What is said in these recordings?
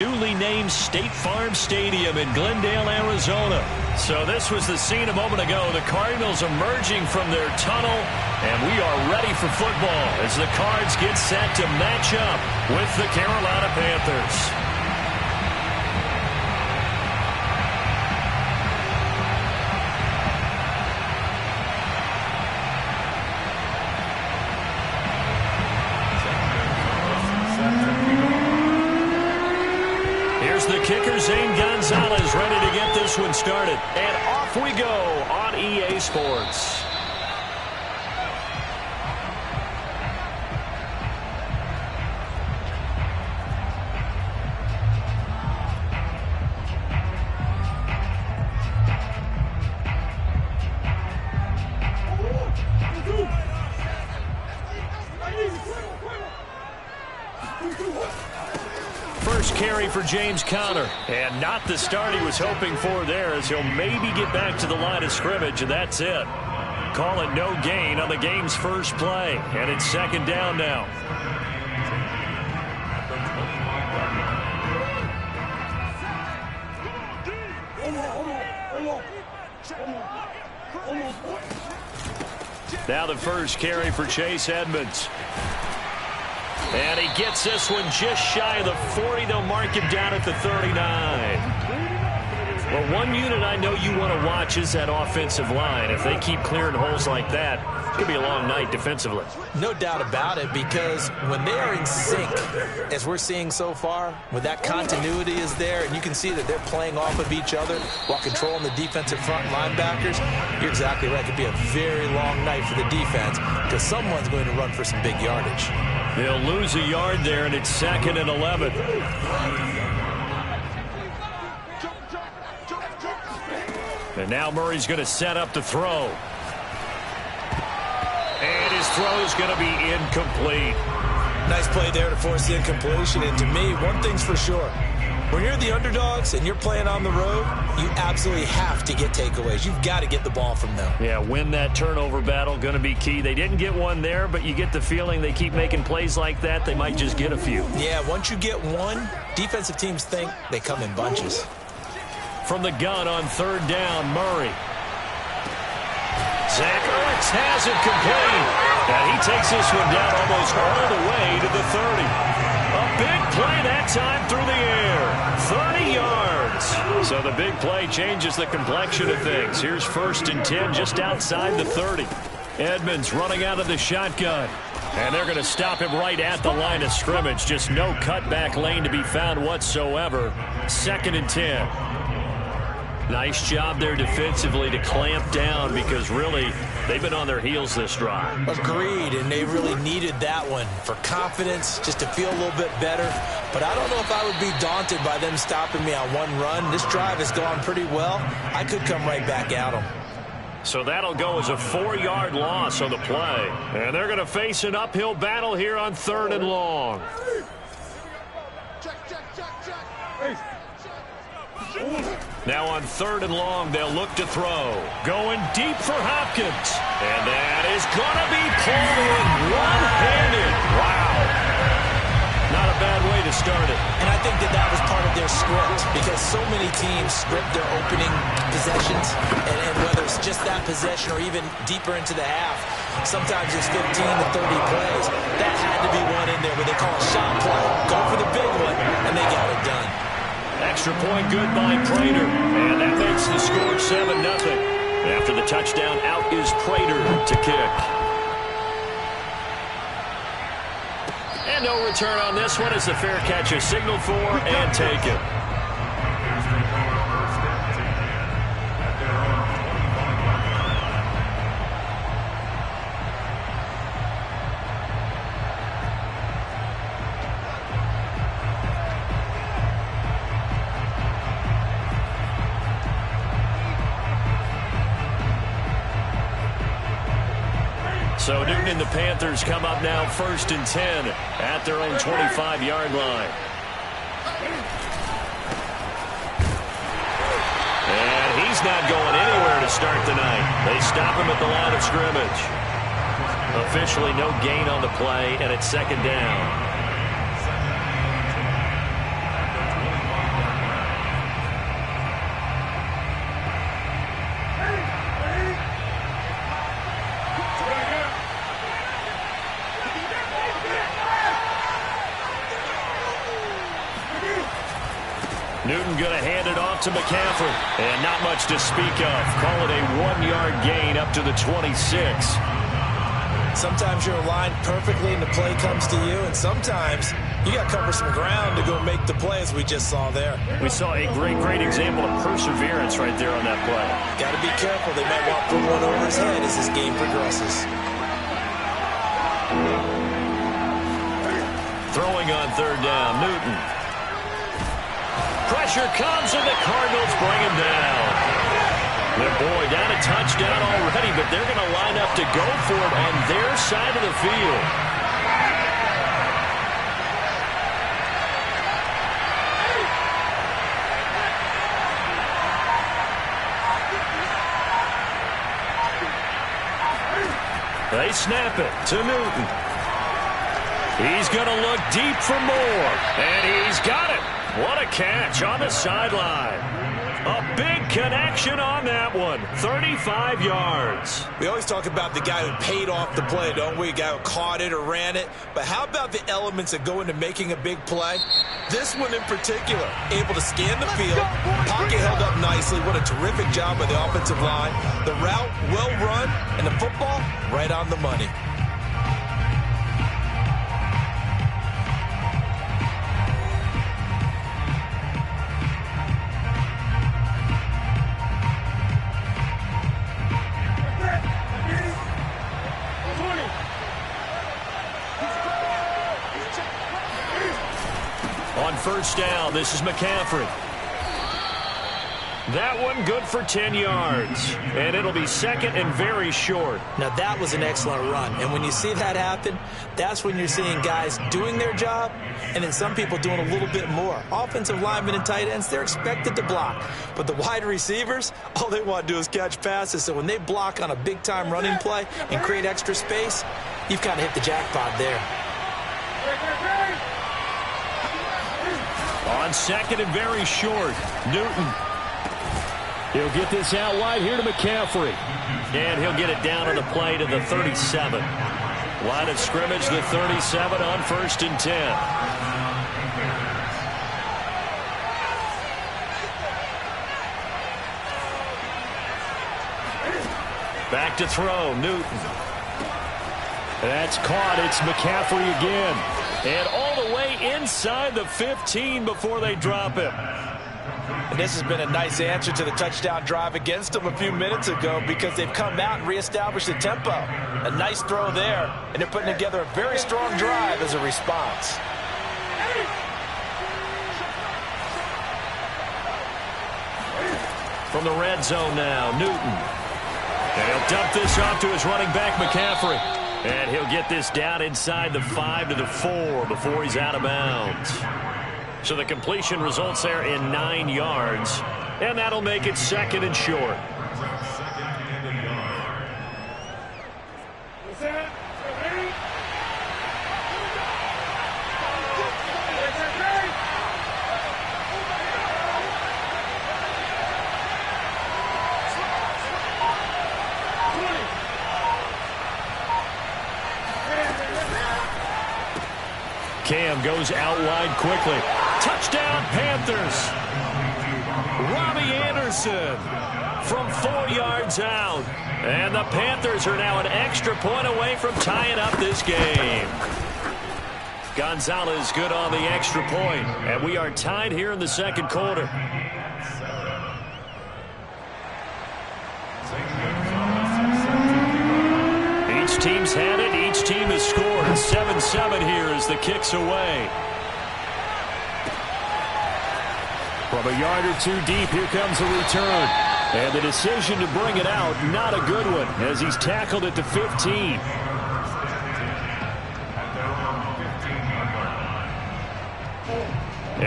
Newly named State Farm Stadium in Glendale, Arizona. So this was the scene a moment ago. The Cardinals emerging from their tunnel, and we are ready for football as the Cards get set to match up with the Carolina Panthers. The kicker, Zane Gonzalez, ready to get this one started. And off we go on EA Sports. First carry for James Conner, and not the start he was hoping for there, as he'll maybe get back to the line of scrimmage, and that's it. Call it no gain on the game's first play, and it's second down now. Now the first carry for Chase Edmonds. And he gets this one just shy of the 40. They'll mark him down at the 39. Well, one unit I know you want to watch is that offensive line. If they keep clearing holes like that, it could be a long night defensively. No doubt about it, because when they are in sync, as we're seeing so far, when that continuity is there, and you can see that they're playing off of each other while controlling the defensive front linebackers, you're exactly right. It could be a very long night for the defense, because someone's going to run for some big yardage. They'll lose a yard there, and it's 2nd and 11. And now Murray's going to set up the throw. And his throw is going to be incomplete. Nice play there to force the incompletion. And to me, one thing's for sure. When you're the underdogs and you're playing on the road, you absolutely have to get takeaways. You've got to get the ball from them. Yeah, win that turnover battle, going to be key. They didn't get one there, but you get the feeling they keep making plays like that, they might just get a few. Yeah, once you get one, defensive teams think they come in bunches. From the gun on 3rd down, Murray. Zach Ertz has it complete. And he takes this one down almost all the way to the 30. A big play that time through the air. 30 yards. So the big play changes the complexion of things. Here's 1st and 10 just outside the 30. Edmonds running out of the shotgun. And they're going to stop him right at the line of scrimmage. Just no cutback lane to be found whatsoever. 2nd and 10. Nice job there defensively to clamp down, because really they've been on their heels this drive. Agreed, and they really needed that one for confidence, just to feel a little bit better. But I don't know if I would be daunted by them stopping me on one run. This drive has gone pretty well. I could come right back at them. So that'll go as a 4-yard loss on the play. And they're going to face an uphill battle here on 3rd and long. Now on 3rd and long, they'll look to throw. Going deep for Hopkins. And that is going to be pulled in one-handed. Wow. Not a bad way to start it. And I think that was part of their script, because so many teams script their opening possessions, and whether it's just that possession or even deeper into the half, sometimes it's 15 to 30 plays. That had to be one in there where they call a shot play. Go for the big one, and they got it done. Extra point good by Prater. And that makes the score 7-0. After the touchdown, out is Prater to kick. And no return on this one as the fair catch is signaled for and taken. So Newton and the Panthers come up now 1st and 10 at their own 25-yard line. And he's not going anywhere to start the night. They stop him at the line of scrimmage. Officially no gain on the play, and it's 2nd down. Newton going to hand it off to McCaffrey. And not much to speak of. Call it a 1-yard gain up to the 26. Sometimes you're aligned perfectly and the play comes to you, and sometimes you got to cover some ground to go make the play, as we just saw there. We saw a great example of perseverance right there on that play. Got to be careful. They might want to put one over his head as this game progresses. Throwing on third down, Newton. Pressure comes, and the Cardinals bring him down. Their boy down a touchdown already, but they're going to line up to go for it on their side of the field. They snap it to Newton. He's going to look deep for more, and he's got it. What a catch on the sideline. A big connection on that one. 35 yards. We always talk about the guy who paid off the play, don't we? A guy who caught it or ran it. But how about the elements that go into making a big play? This one in particular, able to scan the field. Pocket held up nicely. What a terrific job by the offensive line. The route, well run, and the football, right on the money. On first down, this is McCaffrey. That one good for 10 yards. And it'll be second and very short. Now, that was an excellent run. And when you see that happen, that's when you're seeing guys doing their job and then some people doing a little bit more. Offensive linemen and tight ends, they're expected to block. But the wide receivers, all they want to do is catch passes. So when they block on a big-time running play and create extra space, you've kind of hit the jackpot there. On second and very short, Newton. He'll get this out wide here to McCaffrey. And he'll get it down on the play to the 37. Line of scrimmage, the 37 on first and 10. Back to throw, Newton. That's caught. It's McCaffrey again. And all the way inside the 15 before they drop him. And this has been a nice answer to the touchdown drive against them a few minutes ago because they've come out and reestablished the tempo. A nice throw there, and they're putting together a very strong drive as a response. From the red zone now, Newton. And he'll dump this off to his running back, McCaffrey. And he'll get this down inside the 5 to the 4 before he's out of bounds. So the completion results there in 9 yards. And that'll make it second and short. Cam goes out wide quickly. Touchdown, Panthers. Robbie Anderson from 4 yards out. And the Panthers are now an extra point away from tying up this game. Gonzalez good on the extra point. And we are tied here in the second quarter. Each team's had it. Each team has scored. 7-7 here as the kick's away. From a yard or two deep, here comes a return. And the decision to bring it out, not a good one, as he's tackled at the 15.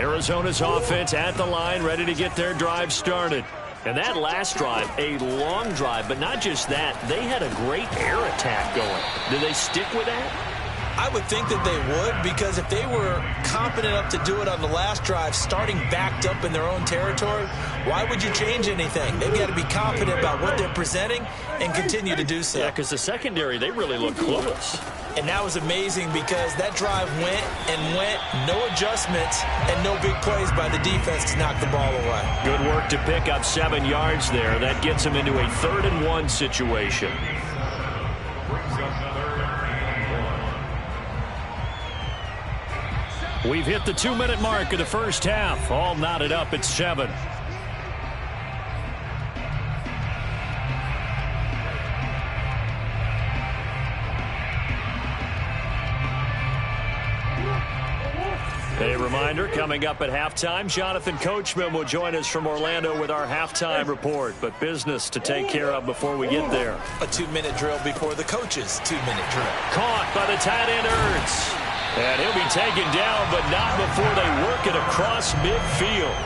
Arizona's offense at the line, ready to get their drive started. And that last drive, a long drive, but not just that. They had a great air attack going. Do they stick with that? I would think that they would, because if they were confident enough to do it on the last drive, starting backed up in their own territory, why would you change anything? They've got to be confident about what they're presenting and continue to do so. Yeah, because the secondary, they really look clueless. And that was amazing because that drive went and went, no adjustments, and no big plays by the defense to knock the ball away. Good work to pick up 7 yards there. That gets them into a 3rd-and-1 situation. We've hit the 2-minute mark of the first half. All knotted up at 7. A reminder, coming up at halftime, Jonathan Coachman will join us from Orlando with our halftime report. But business to take care of before we get there. A 2-minute drill before the coach's 2-minute drill. Caught by the tight end Ertz. And he'll be taken down, but not before they work it across midfield.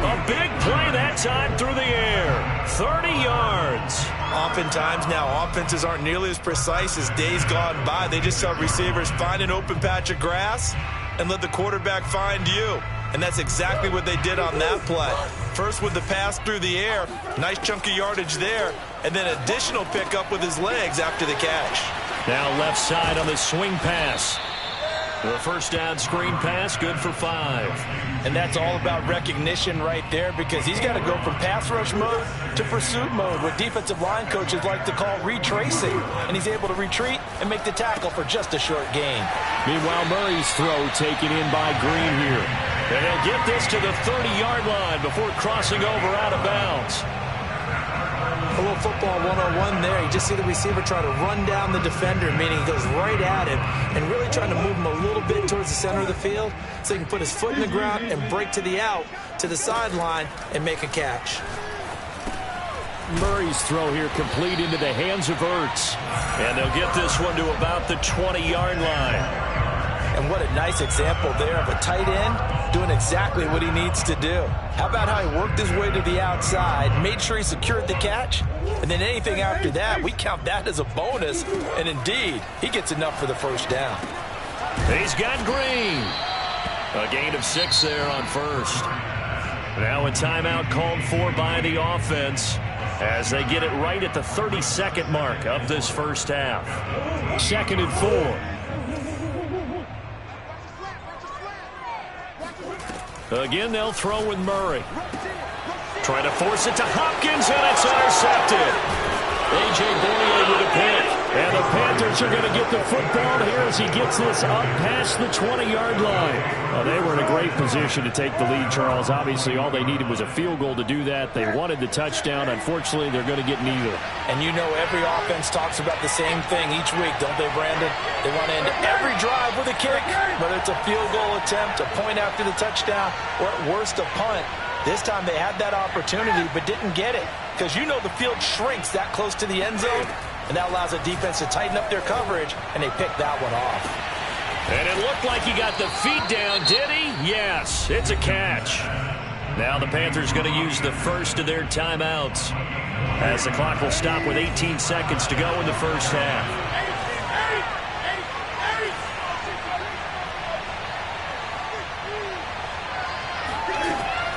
A big play that time through the air. 30 yards. Oftentimes now, offenses aren't nearly as precise as days gone by. They just tell receivers, find an open patch of grass and let the quarterback find you. And that's exactly what they did on that play. First with the pass through the air, nice chunk of yardage there, and then additional pickup with his legs after the catch. Now left side on the swing pass. The first down screen pass, good for 5. And that's all about recognition right there, because he's got to go from pass rush mode to pursuit mode, what defensive line coaches like to call retracing. And he's able to retreat and make the tackle for just a short gain. Meanwhile, Murray's throw taken in by Green here. And he'll get this to the 30-yard line before crossing over out of bounds. A little football 101 there. You just see the receiver try to run down the defender, meaning he goes right at him and really trying to move him a little bit towards the center of the field so he can put his foot in the ground and break to the out, to the sideline, and make a catch. Murray's throw here complete into the hands of Ertz. And they'll get this one to about the 20-yard line. And what a nice example there of a tight end doing exactly what he needs to do. How about how he worked his way to the outside, made sure he secured the catch, and then anything after that, we count that as a bonus. And indeed, he gets enough for the first down. He's got Green. A gain of 6 there on first. Now a timeout called for by the offense as they get it right at the 32nd mark of this first half. 2nd and 4. Again, they'll throw with Murray. Trying to force it to Hopkins, and it's intercepted. A.J. Boye with a pick. And the Panthers are going to get the football here as he gets this up past the 20-yard line. Well, they were in a great position to take the lead, Charles. Obviously, all they needed was a field goal to do that. They wanted the touchdown. Unfortunately, they're going to get neither. And you know every offense talks about the same thing each week, don't they, Brandon? They want to end every drive with a kick, whether it's a field goal attempt, a point after the touchdown, or at worst a punt. This time they had that opportunity but didn't get it, because you know the field shrinks that close to the end zone, and that allows the defense to tighten up their coverage, and they picked that one off. And it looked like he got the feet down, did he? Yes, it's a catch. Now the Panthers going to use the first of their timeouts as the clock will stop with 18 seconds to go in the first half.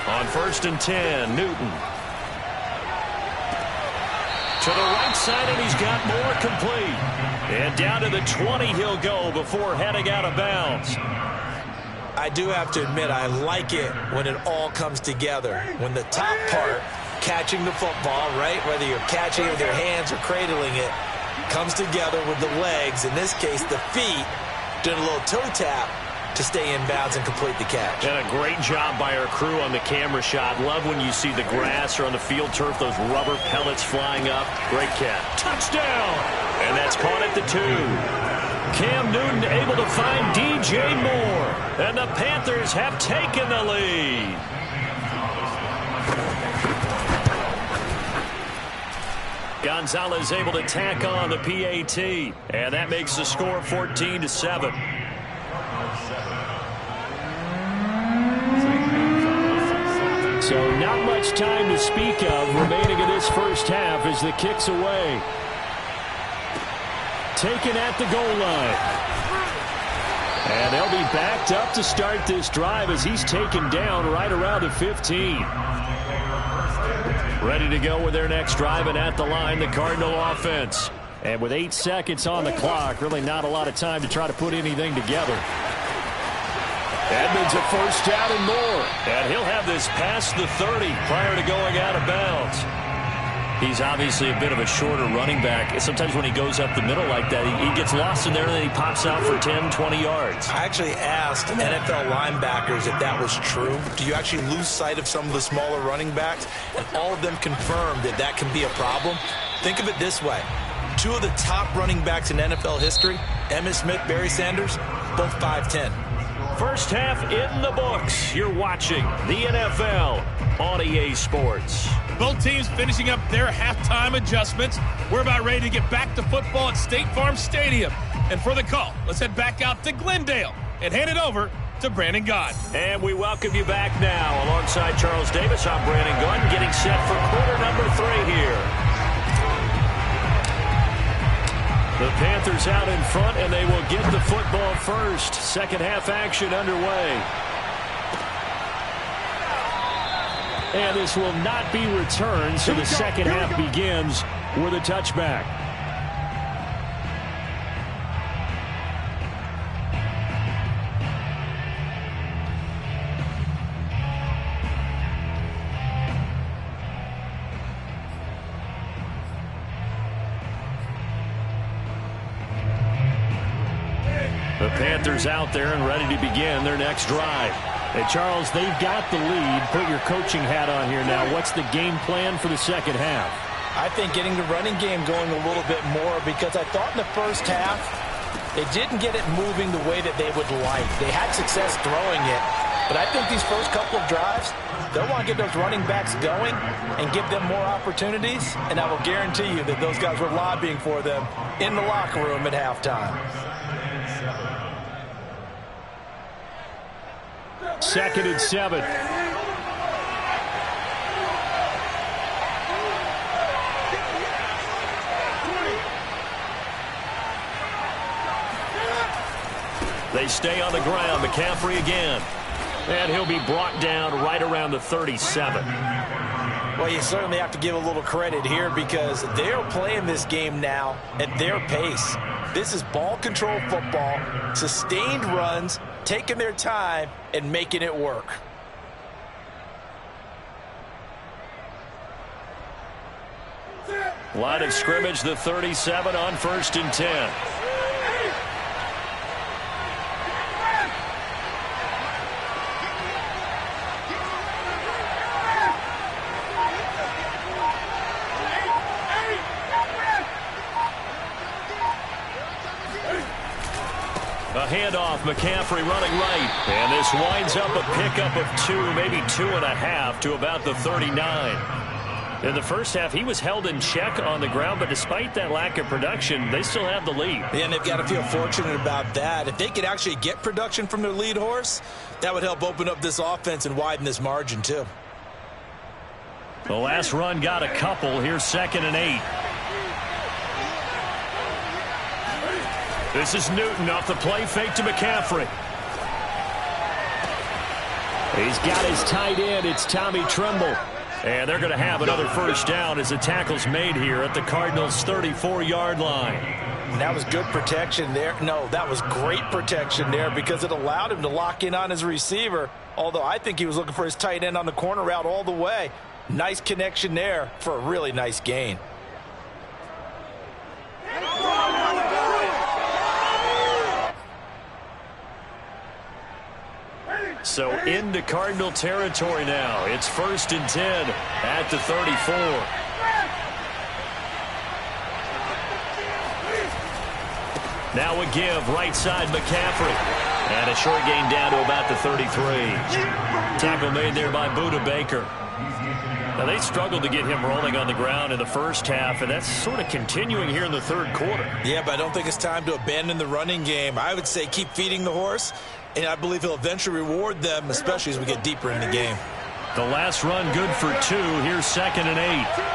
On 1st and 10, Newton. To the right side, and he's got more complete. And down to the 20 he'll go before heading out of bounds. I do have to admit, I like it when it all comes together. When the top part, catching the football, right, whether you're catching it with your hands or cradling it, comes together with the legs, in this case the feet, doing a little toe tap to stay in bounds and complete the catch. And a great job by our crew on the camera shot. Love when you see the grass or on the field turf, those rubber pellets flying up. Great catch. Touchdown! And that's caught at the 2. Cam Newton able to find DJ Moore. And the Panthers have taken the lead. Gonzalez able to tack on the PAT. And that makes the score 14-7. So not much time to speak of remaining in this first half as the kick's away. Taken at the goal line. And they'll be backed up to start this drive as he's taken down right around the 15. Ready to go with their next drive, and at the line, the Cardinal offense. And with 8 seconds on the clock, really not a lot of time to try to put anything together. Edmonds a first down and more. And he'll have this past the 30 prior to going out of bounds. He's obviously a bit of a shorter running back. Sometimes when he goes up the middle like that, he gets lost in there and then he pops out for 10, 20 yards. I actually asked NFL linebackers if that was true. Do you actually lose sight of some of the smaller running backs? And all of them confirmed that that can be a problem. Think of it this way. 2 of the top running backs in NFL history, Emmitt Smith, Barry Sanders, both 5'10". First half in the books. You're watching the NFL on EA Sports. Both teams finishing up their halftime adjustments. We're about ready to get back to football at State Farm Stadium. And for the call, let's head back out to Glendale and hand it over to Brandon Gaudin. And we welcome you back now. Alongside Charles Davis, I'm Brandon Gaudin, getting set for quarter number 3 here. The Panthers out in front, and they will get the football first. Second half action underway. And this will not be returned, so the second half begins with a touchback. The Panthers out there and ready to begin their next drive. Hey, Charles, they've got the lead. Put your coaching hat on here now. What's the game plan for the second half? I think getting the running game going a little bit more, because I thought in the first half they didn't get it moving the way that they would like. They had success throwing it, but I think these first couple of drives, they'll want to get those running backs going and give them more opportunities, and I will guarantee you that those guys were lobbying for them in the locker room at halftime. Second and 7. They stay on the ground. McCaffrey again. And he'll be brought down right around the 37. Well, you certainly have to give a little credit here because they're playing this game now at their pace. This is ball control football, sustained runs, taking their time and making it work. Line of scrimmage, the 37 on 1st and 10. A handoff, McCaffrey running right. And this winds up a pickup of 2, maybe 2.5 to about the 39. In the first half, he was held in check on the ground, but despite that lack of production, they still have the lead. Yeah, and they've got to feel fortunate about that. If they could actually get production from their lead horse, that would help open up this offense and widen this margin, too. The last run got a couple. Here's 2nd and 8. This is Newton off the play fake to McCaffrey. He's got his tight end. It's Tommy Tremble. And they're going to have another first down as the tackle's made here at the Cardinals' 34-yard line. That was good protection there. No, that was great protection there because it allowed him to lock in on his receiver, although I think he was looking for his tight end on the corner route all the way. Nice connection there for a really nice gain. So into Cardinal territory now. It's 1st and 10 at the 34. Now a give, right side McCaffrey. And a short gain down to about the 33. Tackle made there by Budda Baker. Now they struggled to get him rolling on the ground in the first half, and that's sort of continuing here in the third quarter. Yeah, but I don't think it's time to abandon the running game. I would say keep feeding the horse, and I believe he'll eventually reward them, especially as we get deeper in the game. The last run good for 2. Here's 2nd and 8.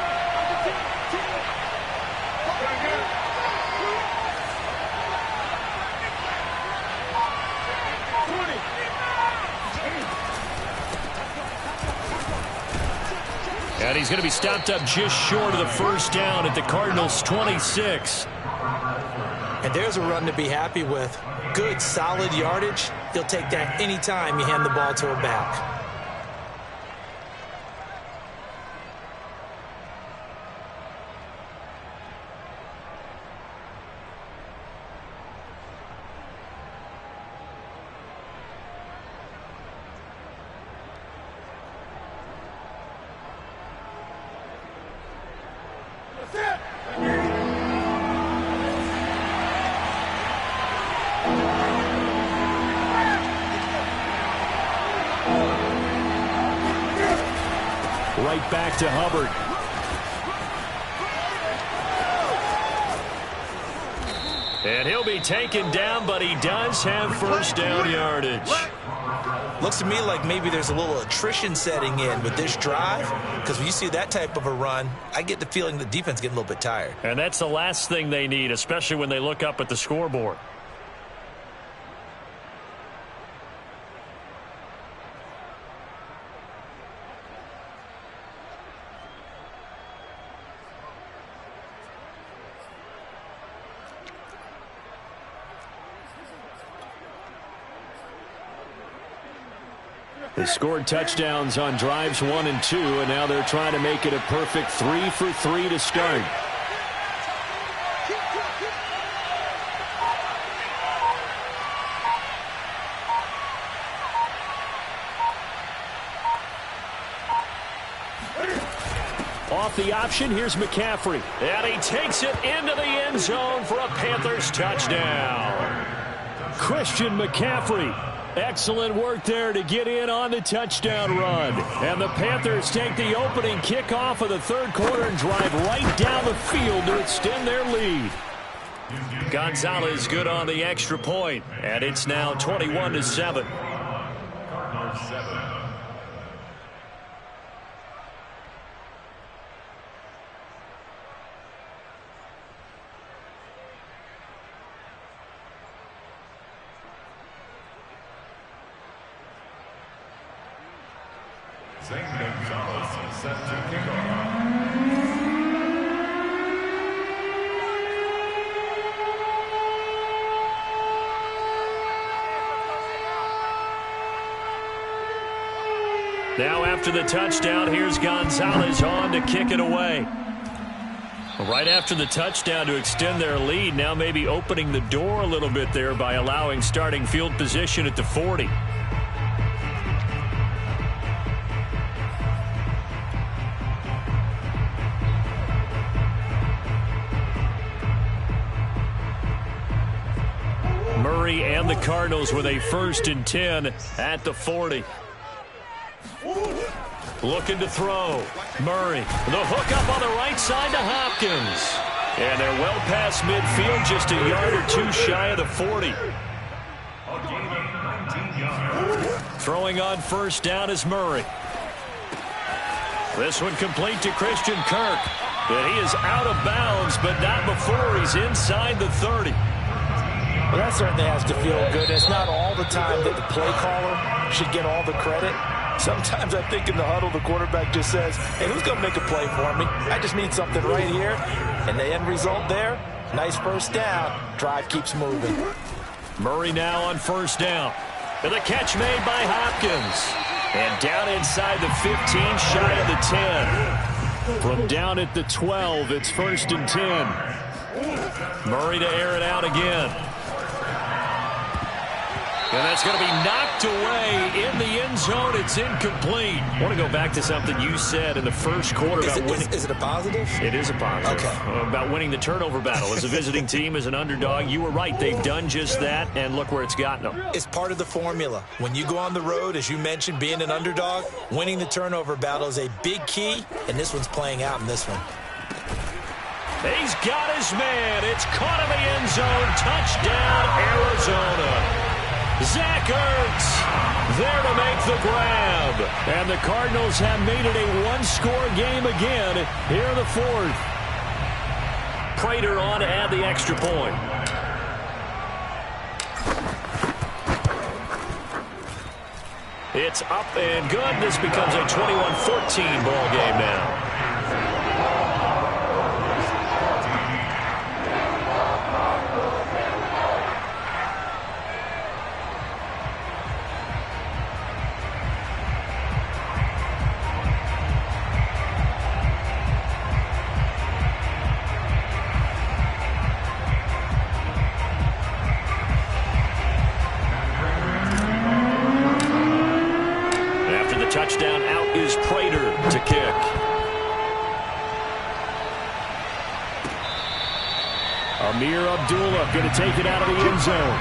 And he's going to be stopped up just short of the first down at the Cardinals' 26. And there's a run to be happy with. Good, solid yardage. He'll take that anytime you hand the ball to a back. Right back to Hubbard. And he'll be taken down, but he does have first down yardage. Looks to me like maybe there's a little attrition setting in with this drive, because when you see that type of a run, I get the feeling the defense getting a little bit tired. And that's the last thing they need, especially when they look up at the scoreboard. They scored touchdowns on drives 1 and 2, and now they're trying to make it a perfect 3 for 3 to start. Off the option, here's McCaffrey. And he takes it into the end zone for a Panthers touchdown. Christian McCaffrey. Excellent work there to get in on the touchdown run. And the Panthers take the opening kickoff of the third quarter and drive right down the field to extend their lead. Gonzalez good on the extra point, and it's now 21-7. Set to kick off. Now after the touchdown, here's Gonzalez on to kick it away. Right after the touchdown to extend their lead, now maybe opening the door a little bit there by allowing starting field position at the 40. Murray and the Cardinals with a 1st and 10 at the 40. Looking to throw. Murray, the hook up on the right side to Hopkins. And they're well past midfield, just a yard or two shy of the 40. Throwing on first down is Murray. This one complete to Christian Kirk. And he is out of bounds, but not before he's inside the 30. Well, that certainly has to feel good. It's not all the time that the play caller should get all the credit. Sometimes I think in the huddle, the quarterback just says, hey, who's going to make a play for me? I just need something right here. And the end result there, nice first down. Drive keeps moving. Murray now on first down. And the catch made by Hopkins. And down inside the 15, shy of the 10. From down at the 12, it's 1st and 10. Murray to air it out again. And that's going to be knocked away in the end zone. It's incomplete. I want to go back to something you said in the first quarter about winning. Is it a positive? It is a positive. Okay. About winning the turnover battle. As a visiting team, as an underdog, you were right. They've done just that, and look where it's gotten them. It's part of the formula. When you go on the road, as you mentioned, being an underdog, winning the turnover battle is a big key, and this one's playing out in this one. He's got his man. It's caught in the end zone. Touchdown, Arizona. Zach Ertz there to make the grab. And the Cardinals have made it a one-score game again here in the 4th. Prater on to add the extra point. It's up and good. This becomes a 21-14 ball game now. is Prater to kick. Amir Abdullah going to take it out of the end zone.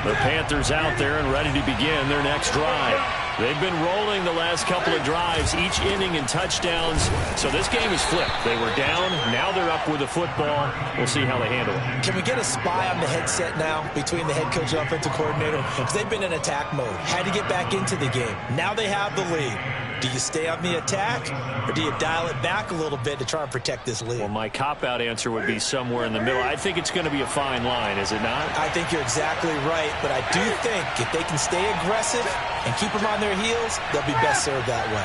The Panthers out there and ready to begin their next drive. They've been rolling the last couple of drives, each inning in touchdowns. So this game is flipped. They were down. Now they're up with the football. We'll see how they handle it. Can we get a spy on the headset now between the head coach and offensive coordinator? Because they've been in attack mode. Had to get back into the game. Now they have the lead. Do you stay on the attack, or do you dial it back a little bit to try and protect this lead? Well, my cop-out answer would be somewhere in the middle. I think it's going to be a fine line, is it not? I think you're exactly right, but I do think if they can stay aggressive and keep them on their heels, they'll be best served that way.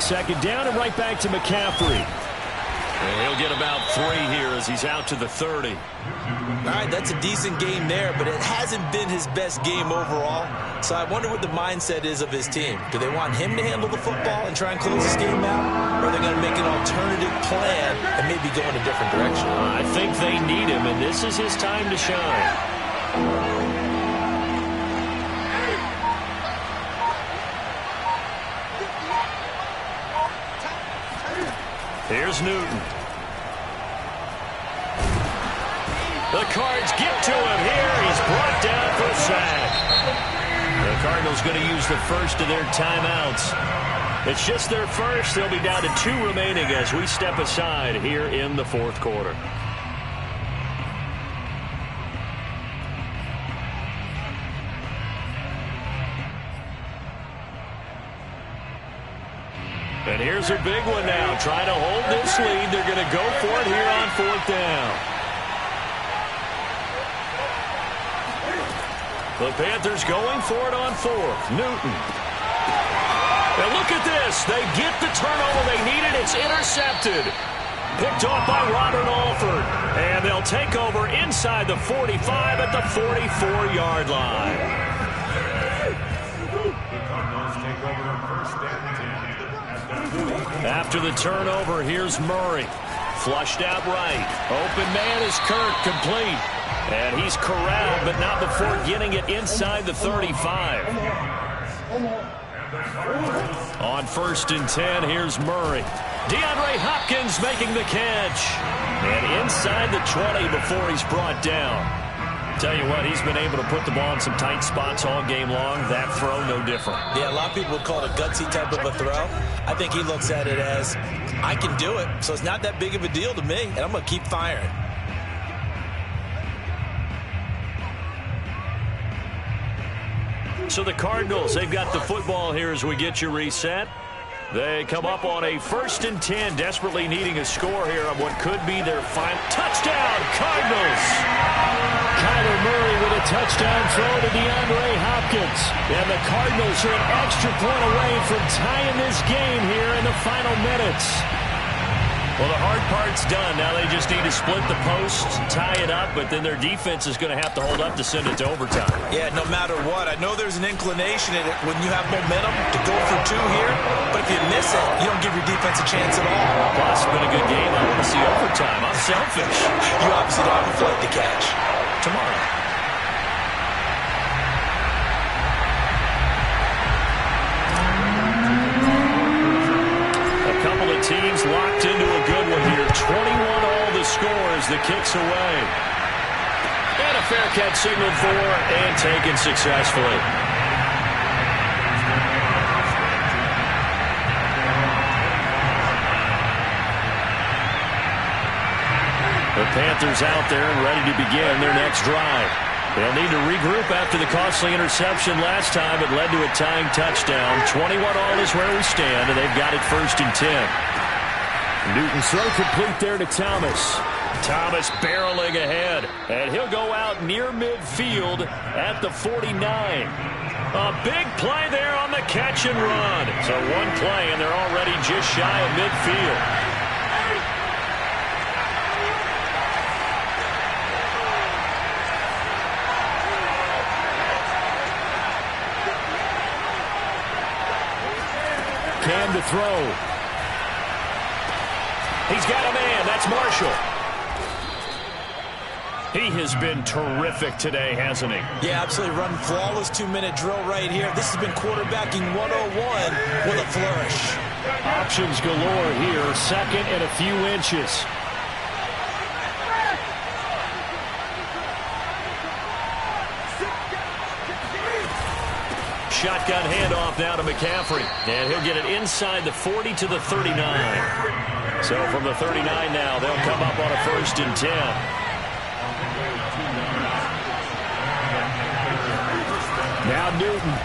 Second down and right back to McCaffrey. And he'll get about 3 here as he's out to the 30. All right, that's a decent game there, but it hasn't been his best game overall. So I wonder what the mindset is of his team. Do they want him to handle the football and try and close this game out? Or are they going to make an alternative plan and maybe go in a different direction? I think they need him, and this is his time to shine. Here's Newton. The Cards get to him here. He's brought down for a sack. The Cardinals going to use the first of their timeouts. It's just their first. They'll be down to 2 remaining as we step aside here in the fourth quarter. And here's a big one now. Trying to hold this lead. They're going to go for it here on 4th down. The Panthers going for it on 4th. Newton. And look at this. They get the turnover they needed. It's intercepted. Picked off by Robert Alford. And they'll take over inside the 45 at the 44-yard line. After the turnover, here's Murray. Flushed out right. Open man is Kirk, complete. And he's corralled, but not before getting it inside the 35. On 1st and 10, here's Murray. DeAndre Hopkins making the catch. And inside the 20 before he's brought down. Tell you what, he's been able to put the ball in some tight spots all game long. That throw, no different. Yeah, a lot of people would call it a gutsy type of a throw. I think he looks at it as, I can do it, so it's not that big of a deal to me, and I'm going to keep firing. So the Cardinals, they've got the football here as we get you reset. They come up on a 1st and 10, desperately needing a score here on what could be their final touchdown, Cardinals. Kyler Murray with a touchdown throw to DeAndre Hopkins. And the Cardinals are an extra point away from tying this game here in the final minutes. Well, the hard part's done. Now they just need to split the post, tie it up, but then their defense is going to have to hold up to send it to overtime. Yeah, no matter what. I know there's an inclination in it when you have momentum to go for 2 here, but if you miss it, you don't give your defense a chance at all. Plus, it's been a good game. I want to see overtime. I'm selfish. You obviously don't have a flight to catch. Tomorrow. Teams locked into a good one here. 21-all the score as the kick's away. And a fair catch signaled for and taken successfully. The Panthers out there and ready to begin their next drive. They'll need to regroup after the costly interception last time. It led to a tying touchdown. 21-all is where we stand, and they've got it 1st and 10. Newton's throw complete there to Thomas. Thomas barreling ahead, and he'll go out near midfield at the 49. A big play there on the catch and run. So one play, and they're already just shy of midfield. Cam to throw. He's got a man. That's Marshall. He has been terrific today, hasn't he? Yeah, absolutely. Run flawless 2-minute drill right here. This has been quarterbacking 101 with a flourish. Options galore here. Second and a few inches. Shotgun handoff now to McCaffrey. And he'll get it inside the 40 to the 39. So from the 39 now, they'll come up on a 1st and 10. Now Newton.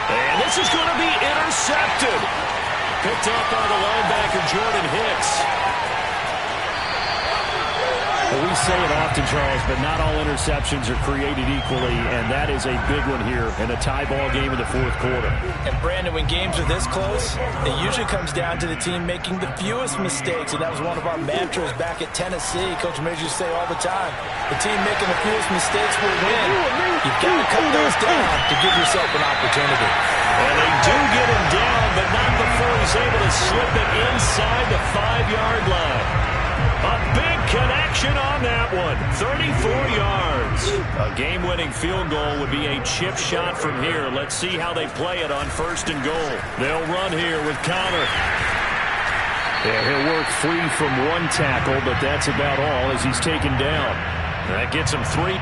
And this is going to be intercepted. Picked up by the linebacker, Jordan Hicks. Well, we say it often, Charles, but not all interceptions are created equally, and that is a big one here in a tie ball game in the 4th quarter. And, Brandon, when games are this close, it usually comes down to the team making the fewest mistakes, and that was one of our mantras back at Tennessee. Coach Major used to say all the time, the team making the fewest mistakes will win. You've got to cut those down to give yourself an opportunity. And they do get him down, but not before he's able to slip it inside the 5-yard line. A big connection on that one. 34 yards. A game-winning field goal would be a chip shot from here. Let's see how they play it on 1st and goal. They'll run here with Connor. Yeah, he'll work free from one tackle, but that's about all as he's taken down. That gets him 3.